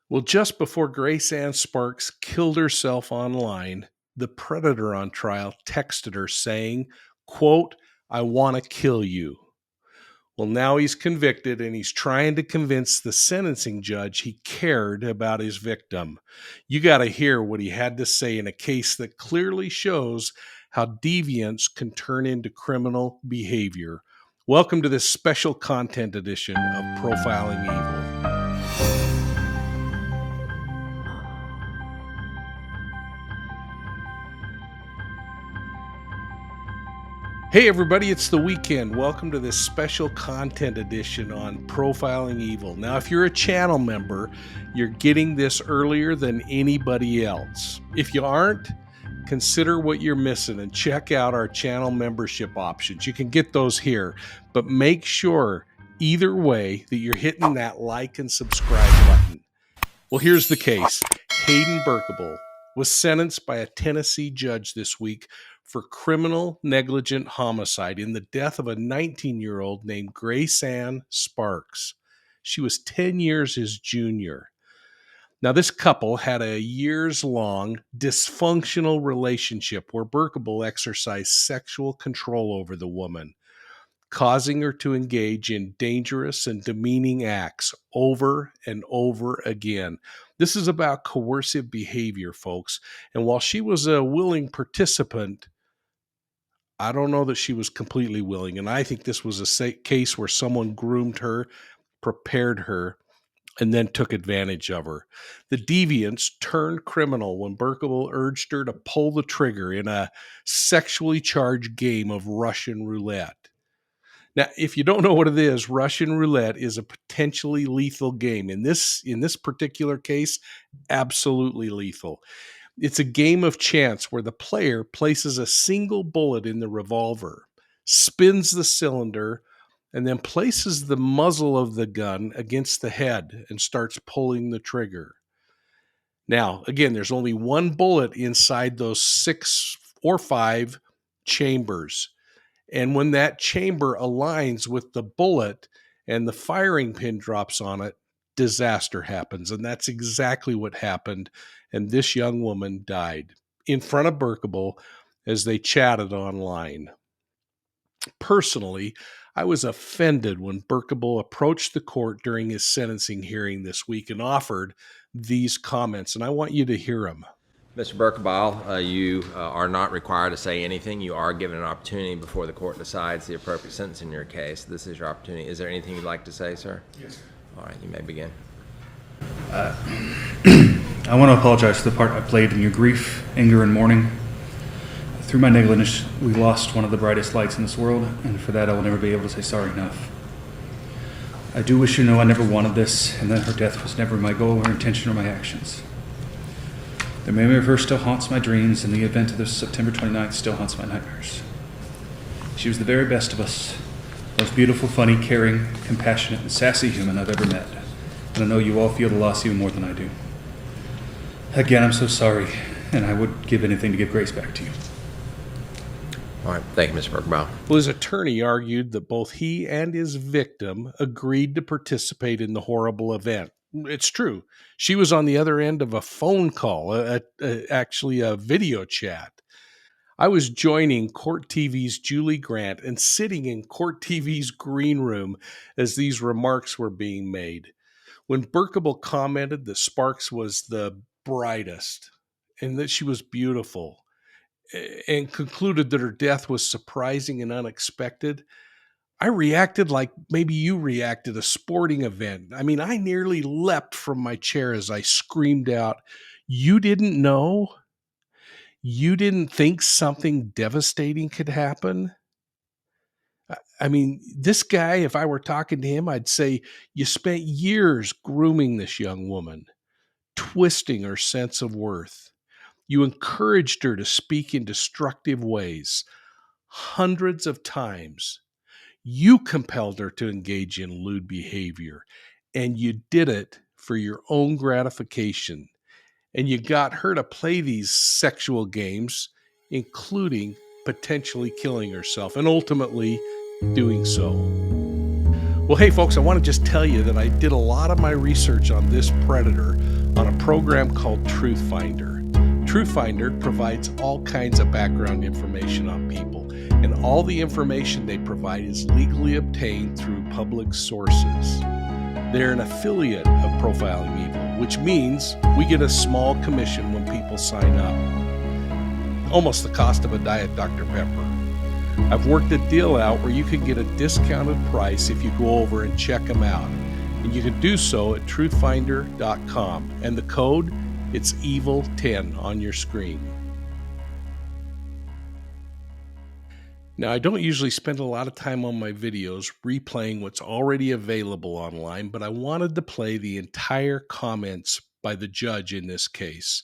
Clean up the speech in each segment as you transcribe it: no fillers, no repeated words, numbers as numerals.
Well, just before Grace Ann Sparks killed herself online, the predator on trial texted her saying, quote, "I want to kill you." Well, now he's convicted and he's trying to convince the sentencing judge he cared about his victim. You got to hear what he had to say in a case that clearly shows how deviance can turn into criminal behavior. Welcome to this special content edition of Profiling Evil. Hey everybody, it's the weekend. Welcome to this special content edition on Profiling Evil. Now, if you're a channel member, you're getting this earlier than anybody else. If you aren't, consider what you're missing and check out our channel membership options. You can get those here, but make sure either way that you're hitting that like and subscribe button. Well, here's the case. Hayden Berkable was sentenced by a Tennessee judge this week for criminal negligent homicide in the death of a 19-year-old named Grace Ann Sparks. She was 10 years his junior. Now, this couple had a years-long dysfunctional relationship where Berkable exercised sexual control over the woman, causing her to engage in dangerous and demeaning acts over and over again. This is about coercive behavior, folks. And while she was a willing participant, I don't know that she was completely willing. And I think this was a case where someone groomed her, prepared her, and then took advantage of her. The deviants turned criminal when Berkable urged her to pull the trigger in a sexually charged game of Russian roulette. Now, if you don't know what it is, Russian roulette is a potentially lethal game. In this particular case, absolutely lethal. It's a game of chance where the player places a single bullet in the revolver, spins the cylinder, and then places the muzzle of the gun against the head and starts pulling the trigger. Now, again, there's only one bullet inside those 6 or 5 chambers. And when that chamber aligns with the bullet and the firing pin drops on it, disaster happens. And that's exactly what happened. And this young woman died in front of Berkable as they chatted online. Personally, I was offended when Berkable approached the court during his sentencing hearing this week and offered these comments. And I want you to hear them. Mr. Berkable, you are not required to say anything. You are given an opportunity before the court decides the appropriate sentence in your case. This is your opportunity. Is there anything you'd like to say, sir? Yes. All right, you may begin. I want to apologize for the part I played in your grief, anger, and mourning. Through my negligence, we lost one of the brightest lights in this world, and for that I will never be able to say sorry enough. I do wish you to know I never wanted this, and that her death was never my goal or intention or my actions. The memory of her still haunts my dreams, and the event of this September 29th still haunts my nightmares. She was the very best of us, most beautiful, funny, caring, compassionate, and sassy human I've ever met, and I know you all feel the loss even more than I do. Again, I'm so sorry, and I would give anything to give Grace back to you. All right, thank you, Mr. Berkable. Well, his attorney argued that both he and his victim agreed to participate in the horrible event. It's true. She was on the other end of a phone call, actually a video chat. I was joining Court TV's Julie Grant and sitting in Court TV's green room as these remarks were being made. When Berkable commented that Sparks was the brightest and that she was beautiful and concluded that her death was surprising and unexpected, I reacted like maybe you reacted a sporting event. I mean, I nearly leapt from my chair as I screamed out, "You didn't know? You didn't think something devastating could happen?" I mean, this guy, if I were talking to him, I'd say, "You spent years grooming this young woman, twisting her sense of worth. You encouraged her to speak in destructive ways hundreds of times. You compelled her to engage in lewd behavior, and you did it for your own gratification. And you got her to play these sexual games, including potentially killing herself and ultimately doing so." Well, hey folks, I want to just tell you that I did a lot of my research on this predator on a program called Truth Finder. Truth Finder provides all kinds of background information on people, and all the information they provide is legally obtained through public sources. They're an affiliate of Profiling Evil, which means we get a small commission when people sign up. Almost the cost of a Diet Dr. Pepper. I've worked a deal out where you can get a discounted price if you go over and check them out. And you can do so at truthfinder.com. And the code, it's EVIL10 on your screen. Now, I don't usually spend a lot of time on my videos replaying what's already available online, but I wanted to play the entire comments by the judge in this case.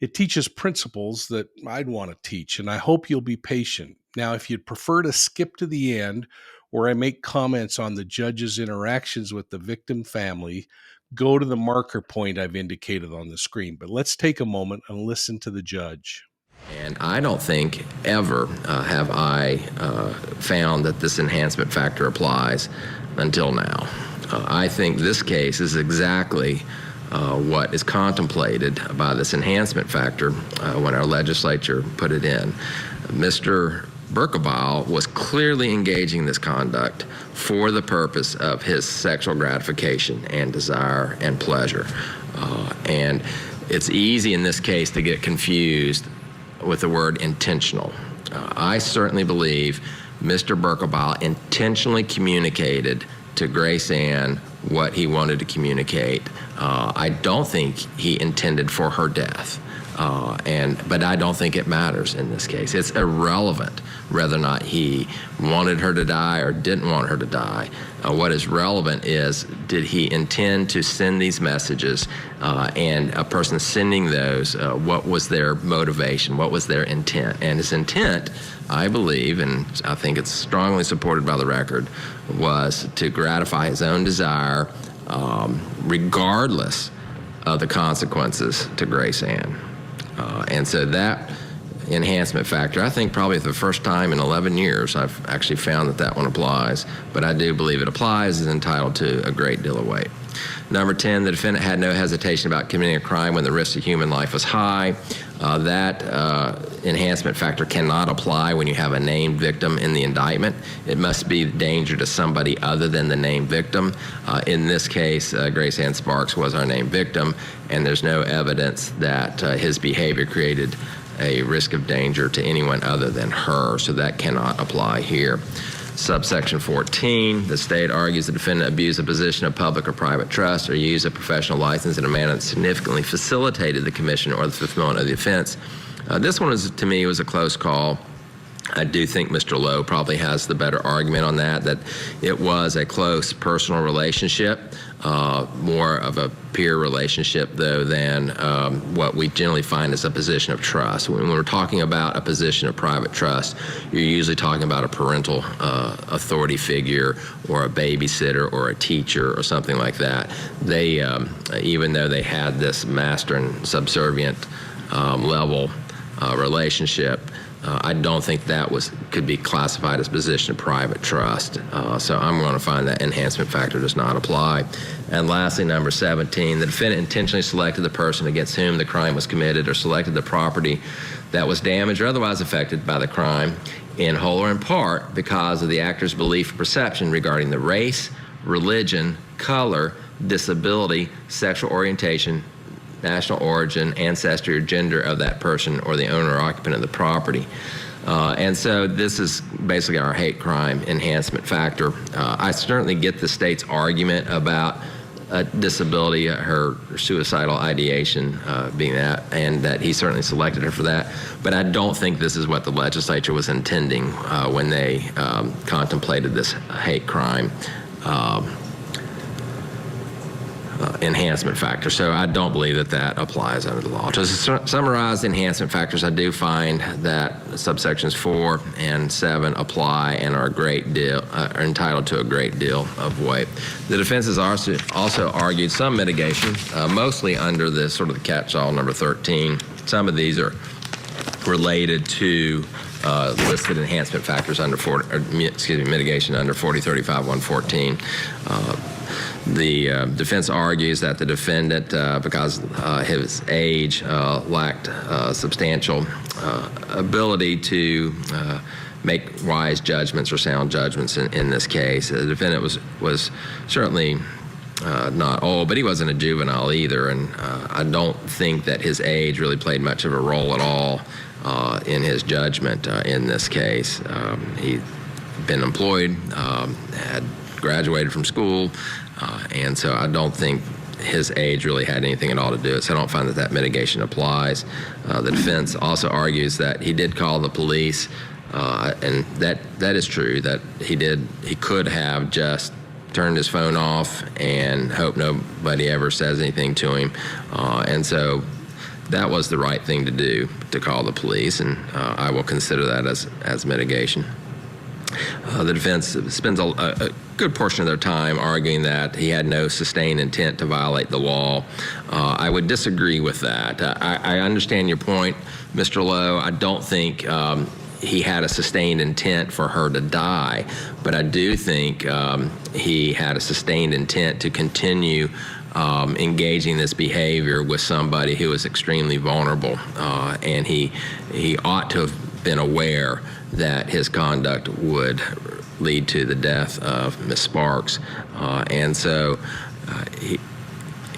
It teaches principles that I'd want to teach, and I hope you'll be patient. Now, if you'd prefer to skip to the end, where I make comments on the judge's interactions with the victim family, go to the marker point I've indicated on the screen. But let's take a moment and listen to the judge. And I don't think ever have I found that this enhancement factor applies until now. I think this case is exactly what is contemplated by this enhancement factor when our legislature put it in. Mr. B.O.L.O was clearly engaging this conduct for the purpose of his sexual gratification and desire and pleasure. And it's easy in this case to get confused with the word intentional. I certainly believe Mr. B.O.L.O intentionally communicated to Grace Ann what he wanted to communicate. I don't think he intended for her death. But I don't think it matters in this case. It's irrelevant whether or not he wanted her to die or didn't want her to die. What is relevant is, did he intend to send these messages, and a person sending those, what was their motivation, what was their intent? And his intent, I believe, and I think it's strongly supported by the record, was to gratify his own desire, regardless of the consequences to Grace Ann. And so that enhancement factor, I think probably for the first time in 11 years, I've actually found that that one applies. But I do believe it applies, is entitled to a great deal of weight. Number 10, the defendant had no hesitation about committing a crime when the risk of human life was high. That enhancement factor cannot apply when you have a named victim in the indictment. It must be danger to somebody other than the named victim. In this case, Grace Ann Sparks was our named victim, and there's no evidence that his behavior created a risk of danger to anyone other than her, so that cannot apply here. Subsection 14, the state argues the defendant abused a position of public or private trust or used a professional license in a manner that significantly facilitated the commission or the fulfillment of the offense. This one, to me, was a close call. I do think Mr. Lowe probably has the better argument on that it was a close personal relationship, more of a peer relationship, though, than what we generally find as a position of trust. When we're talking about a position of private trust, you're usually talking about a parental authority figure or a babysitter or a teacher or something like that. They, even though they had this master and subservient level relationship, I don't think that could be classified as position of private trust. So I'm going to find that enhancement factor does not apply. And lastly, number 17, the defendant intentionally selected the person against whom the crime was committed or selected the property that was damaged or otherwise affected by the crime in whole or in part because of the actor's belief or perception regarding the race, religion, color, disability, sexual orientation, national origin, ancestry, or gender of that person or the owner or occupant of the property. And so this is basically our hate crime enhancement factor. I certainly get the state's argument about disability, her suicidal ideation being that, and that he certainly selected her for that. But I don't think this is what the legislature was intending when they contemplated this hate crime enhancement factor. So I don't believe that that applies under the law. To summarize the enhancement factors, I do find that subsections 4 and 7 apply and are are entitled to a great deal of weight. The defense has also argued some mitigation, mostly under the sort of the catch-all number 13. Some of these are related to listed enhancement factors under mitigation under 4035-114. The defense argues that the defendant, because his age lacked substantial ability to make wise judgments or sound judgments in this case. The defendant was certainly not old, but he wasn't a juvenile either, and I don't think that his age really played much of a role at all in his judgment in this case. He'd been employed, had graduated from school, and so I don't think his age really had anything at all to do with it, so I don't find that mitigation applies. The defense also argues that he did call the police, and that is true, that he could have just turned his phone off and hope nobody ever says anything to him, and so that was the right thing to do, to call the police, and I will consider that as mitigation. The defense spends a good portion of their time arguing that he had no sustained intent to violate the law. I would disagree with that. I understand your point, Mr. Lowe. I don't think he had a sustained intent for her to die, but I do think he had a sustained intent to continue engaging this behavior with somebody who is extremely vulnerable, and he ought to have been aware that his conduct would lead to the death of Ms. Sparks, and so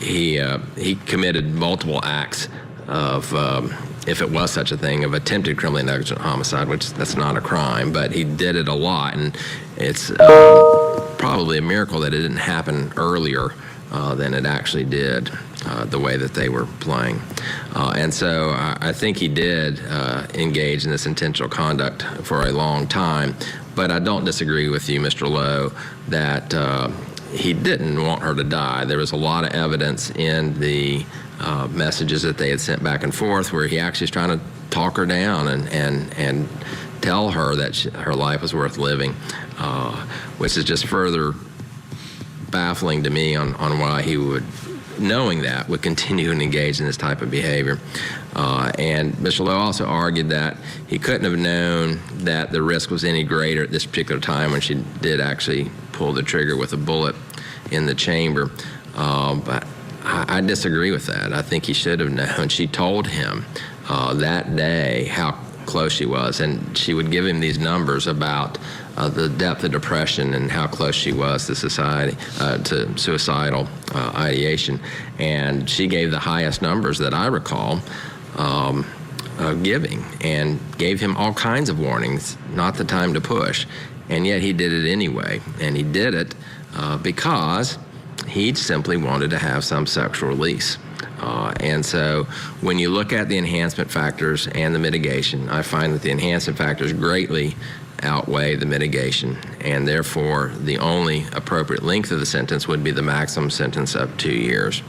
he committed multiple acts of, if it was such a thing, of attempted criminally negligent homicide, which that's not a crime, but he did it a lot, and it's probably a miracle that it didn't happen earlier than it actually did, the way that they were playing. And so I think he did engage in this intentional conduct for a long time, but I don't disagree with you, Mr. Lowe, that he didn't want her to die. There was a lot of evidence in the messages that they had sent back and forth where he actually is trying to talk her down and tell her that her life was worth living, which is just further baffling to me on why he would, knowing that, would continue to engage in this type of behavior. And Mr. Lowe also argued that he couldn't have known that the risk was any greater at this particular time when she did actually pull the trigger with a bullet in the chamber. But I disagree with that. I think he should have known. She told him that day how close she was, and she would give him these numbers about the depth of depression and how close she was to to suicidal ideation. And she gave the highest numbers that I recall giving, and gave him all kinds of warnings, not the time to push. And yet he did it anyway, and he did it because he simply wanted to have some sexual release. And so when you look at the enhancement factors and the mitigation, I find that the enhancement factors greatly outweigh the mitigation, and therefore the only appropriate length of the sentence would be the maximum sentence of 2 years.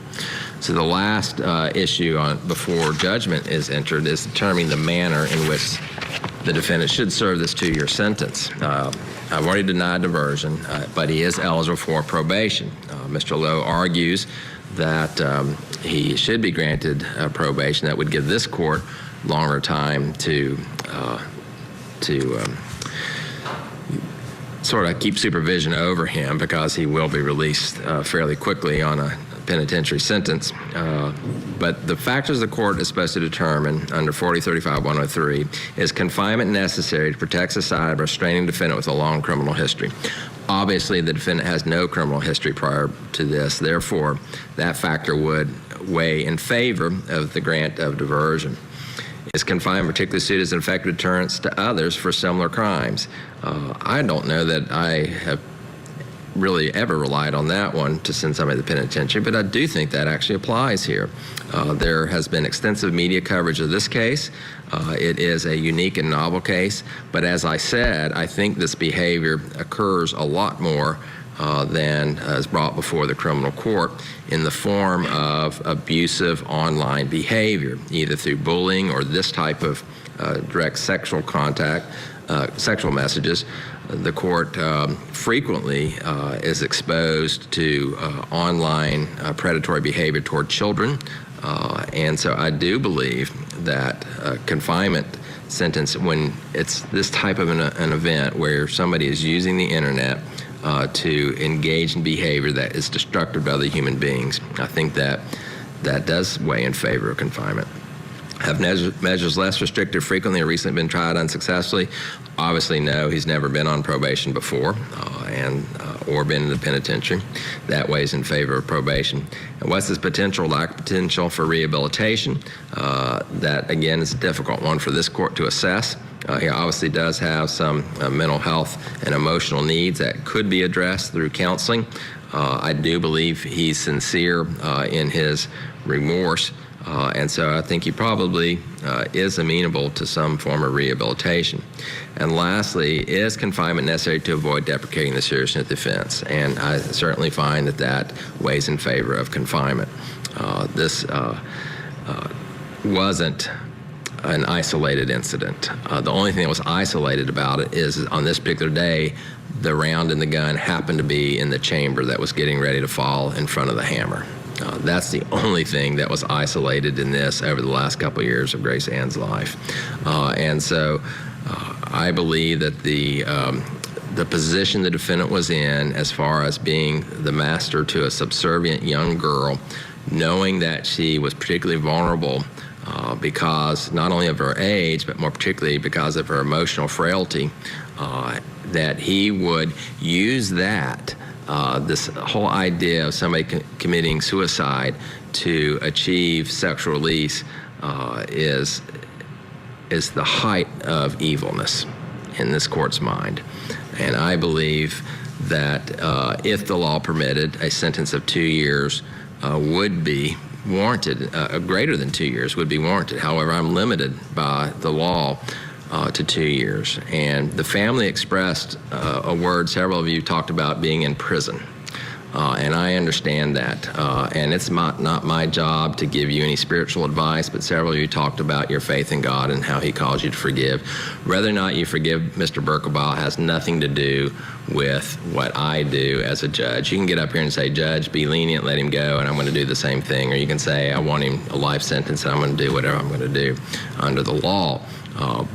So the last issue before judgment is entered is determining the manner in which the defendant should serve this 2-year sentence. I've already denied diversion, but he is eligible for probation. Mr. Lowe argues that he should be granted probation. That would give this court longer time to sort of keep supervision over him, because he will be released fairly quickly on a penitentiary sentence. But the factors the court is supposed to determine under 4035-103 is confinement necessary to protect society by restraining defendant with a long criminal history. Obviously, the defendant has no criminal history prior to this. Therefore, that factor would weigh in favor of the grant of diversion. Is confinement particularly suited as an effective deterrence to others for similar crimes? I don't know that I have really ever relied on that one to send somebody to the penitentiary, but I do think that actually applies here. There has been extensive media coverage of this case. It is a unique and novel case, but as I said, I think this behavior occurs a lot more than is brought before the criminal court in the form of abusive online behavior, either through bullying or this type of direct sexual contact, sexual messages. The court frequently is exposed to online predatory behavior toward children, and so I do believe that confinement sentence when it's this type of an event where somebody is using the internet to engage in behavior that is destructive to other human beings. I think that does weigh in favor of confinement. Have measures less restrictive frequently or recently been tried unsuccessfully? Obviously, no. He's never been on probation before or been in the penitentiary. That weighs in favor of probation. And what's his potential, lack of potential for rehabilitation? That, again, is a difficult one for this court to assess. He obviously does have some mental health and emotional needs that could be addressed through counseling. I do believe he's sincere in his remorse. And so I think he probably is amenable to some form of rehabilitation. And lastly, is confinement necessary to avoid deprecating the seriousness of the offense? And I certainly find that weighs in favor of confinement. This wasn't an isolated incident. The only thing that was isolated about it is on this particular day, the round in the gun happened to be in the chamber that was getting ready to fall in front of the hammer. That's the only thing that was isolated in this over the last couple of years of Grace Ann's life. And so I believe that the position the defendant was in as far as being the master to a subservient young girl, knowing that she was particularly vulnerable because not only of her age, but more particularly because of her emotional frailty, that he would use that this whole idea of somebody committing suicide to achieve sexual release is the height of evilness in this court's mind. And I believe that if the law permitted, a sentence of 2 years would be warranted. Greater than 2 years would be warranted. However, I'm limited by the law to 2 years. And the family expressed a word several of you talked about being in prison. And I understand that. And it's not my job to give you any spiritual advice, but several of you talked about your faith in God and how he calls you to forgive. Whether or not you forgive Mr. B.O.L.O has nothing to do with what I do as a judge. You can get up here and say, Judge, be lenient, let him go, and I'm going to do the same thing. Or you can say, I want him a life sentence, and I'm going to do whatever I'm going to do under the law.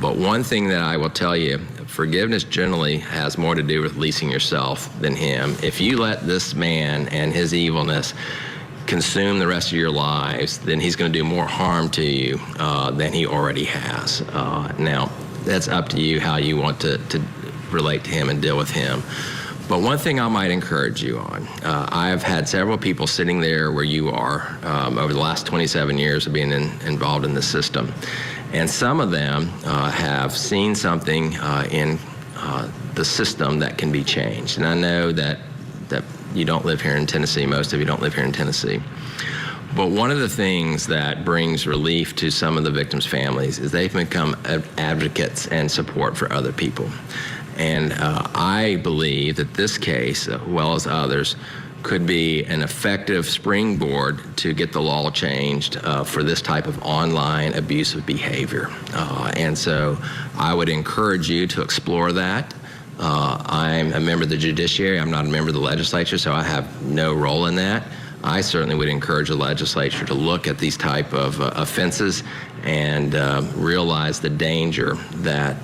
But one thing that I will tell you, forgiveness generally has more to do with releasing yourself than him. If you let this man and his evilness consume the rest of your lives, then he's going to do more harm to you than he already has. Now, that's up to you how you want to relate to him and deal with him. But one thing I might encourage you on, I've had several people sitting there where you are over the last 27 years of being involved in the system. And some of them have seen something in the system that can be changed. And I know that you don't live here in Tennessee. Most of you don't live here in Tennessee. But one of the things that brings relief to some of the victims' families is they've become advocates and support for other people. And I believe that this case, as well as others, could be an effective springboard to get the law changed for this type of online abusive behavior. And so I would encourage you to explore that. I'm a member of the judiciary. I'm not a member of the legislature, so I have no role in that. I certainly would encourage the legislature to look at these type of offenses and realize the danger that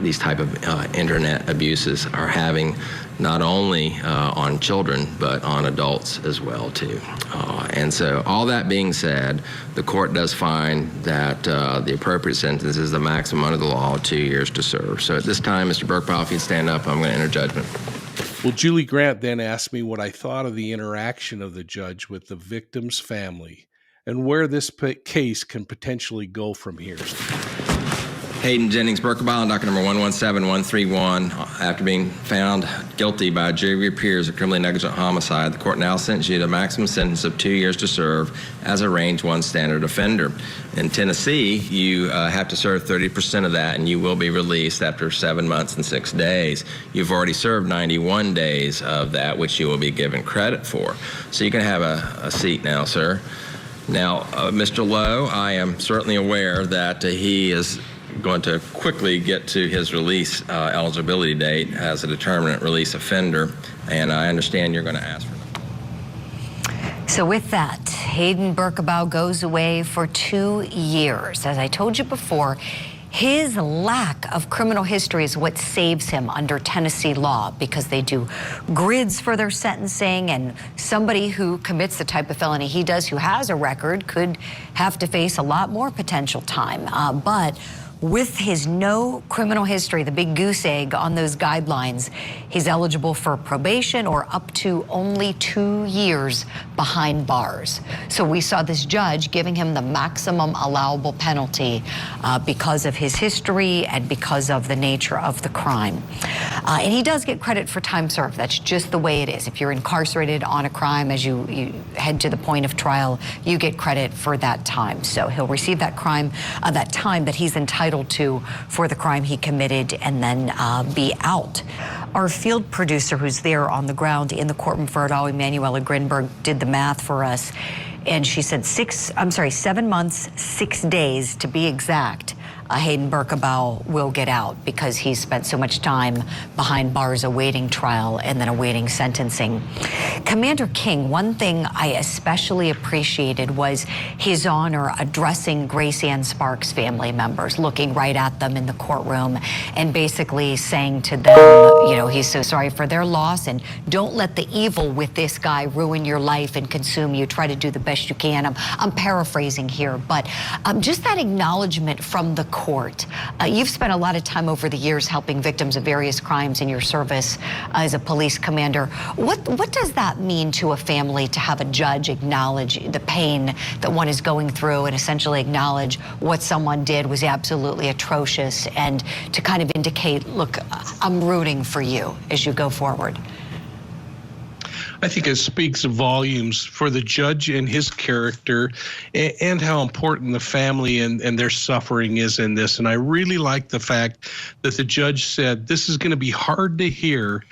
these type of internet abuses are having, not only on children, but on adults as well, too. And so all that being said, the court does find that the appropriate sentence is the maximum under the law of 2 years to serve. So at this time, Mr. Burkebile, if you'd stand up, I'm going to enter judgment. Well, Julie Grant then asked me what I thought of the interaction of the judge with the victim's family and where this case can potentially go from here. Hayden Jennings Burkebile, docket number 117131. After being found guilty by a jury of your peers of criminally negligent homicide, the court now sentences you to a maximum sentence of 2 years to serve as a range 1 standard offender. In Tennessee, you have to serve 30% of that, and you will be released after 7 months and 6 days. You've already served 91 days of that, which you will be given credit for. So you can have a seat now, sir. Now, Mr. Lowe, I am certainly aware that he is going to quickly get to his release eligibility date as a determinate release offender, and I understand you're going to ask for it. So with that, Hayden Burkebile goes away for 2 years. As I told you before, His lack of criminal history is what saves him under Tennessee law, because they do grids for their sentencing, and somebody who commits the type of felony he does, who has a record, could have to face a lot more potential time. But with his no criminal history, the big goose egg on those guidelines, he's eligible for probation or up to only 2 years behind bars. So we saw this judge giving him the maximum allowable penalty because of his history and because of the nature of the crime. And he does get credit for time served. That's just the way it is. If you're incarcerated on a crime, as you head to the point of trial, you get credit for that time. So he'll receive that time that he's entitled to for the crime he committed, and then be out. Our field producer, who's there on the ground in the courtroom for it all, Emanuela Grinberg, did the math for us, and she said 7 months, 6 days to be exact. Hayden Berkebau will get out because he spent so much time behind bars awaiting trial and then awaiting sentencing. Commander King, one thing I especially appreciated was his honor addressing Grace Ann Sparks' family members, looking right at them in the courtroom and basically saying to them, you know, he's so sorry for their loss, and don't let the evil with this guy ruin your life and consume you. Try to do the best you can. I'm paraphrasing here, but just that acknowledgement from the court. You've spent a lot of time over the years helping victims of various crimes in your service as a police commander. What does that mean to a family to have a judge acknowledge the pain that one is going through and essentially acknowledge what someone did was absolutely atrocious, and to kind of indicate, look, I'm rooting for you as you go forward? I think it speaks volumes for the judge and his character, and how important the family and their suffering is in this. And I really like the fact that the judge said, this is going to be hard to hear.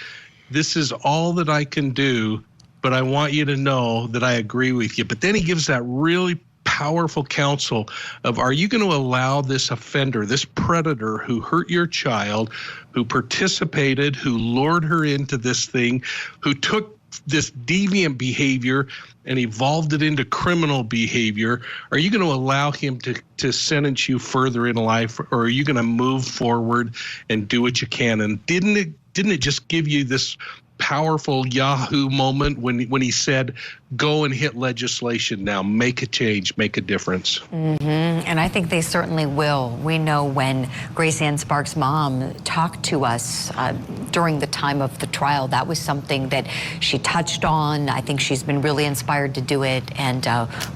This is all that I can do, but I want you to know that I agree with you. But then he gives that really powerful counsel of, are you going to allow this offender, this predator who hurt your child, who participated, who lured her into this thing, who took this deviant behavior and evolved it into criminal behavior, are you going to allow him to sentence you further in life, or are you going to move forward and do what you can? And didn't it just give you this powerful Yahoo moment when he said, go and hit legislation now, make a change, make a difference? And I think they certainly will. We know when Grace Ann Sparks' mom talked to us during the time of the trial, that was something that she touched on. I think she's been really inspired to do it, and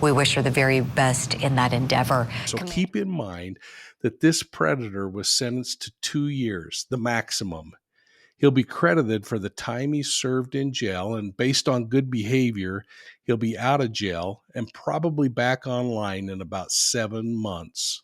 we wish her the very best in that endeavor. So keep in mind that this predator was sentenced to 2 years, the maximum. He'll be credited for the time he served in jail, and based on good behavior, he'll be out of jail and probably back online in about 7 months.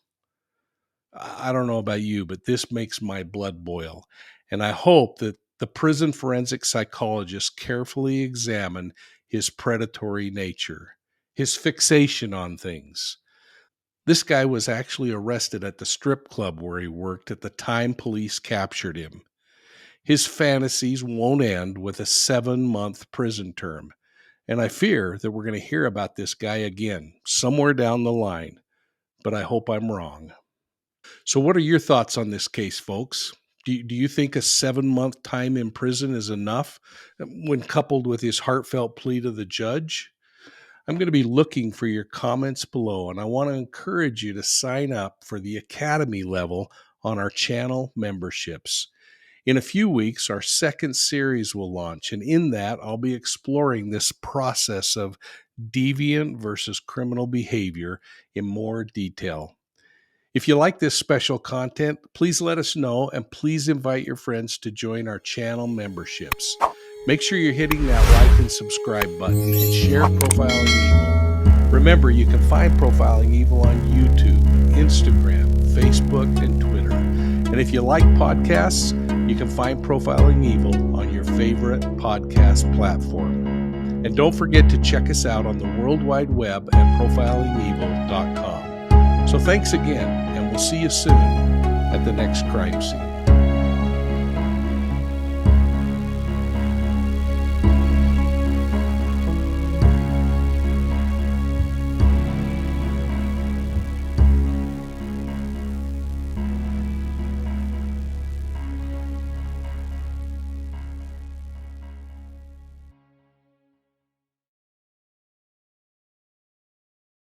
I don't know about you, but this makes my blood boil. And I hope that the prison forensic psychologists carefully examine his predatory nature, his fixation on things. This guy was actually arrested at the strip club where he worked at the time police captured him. His fantasies won't end with a 7-month prison term. And I fear that we're going to hear about this guy again somewhere down the line. But I hope I'm wrong. So what are your thoughts on this case, folks? Do you think a 7-month time in prison is enough when coupled with his heartfelt plea to the judge? I'm going to be looking for your comments below, and I want to encourage you to sign up for the Academy level on our channel memberships. In a few weeks, our second series will launch, and in that, I'll be exploring this process of deviant versus criminal behavior in more detail. If you like this special content, please let us know, and please invite your friends to join our channel memberships. Make sure you're hitting that like and subscribe button, and share Profiling Evil. Remember, you can find Profiling Evil on YouTube, Instagram, Facebook, and Twitter. And if you like podcasts, you can find Profiling Evil on your favorite podcast platform. And don't forget to check us out on the World Wide Web at profilingevil.com. So thanks again, and we'll see you soon at the next crime scene.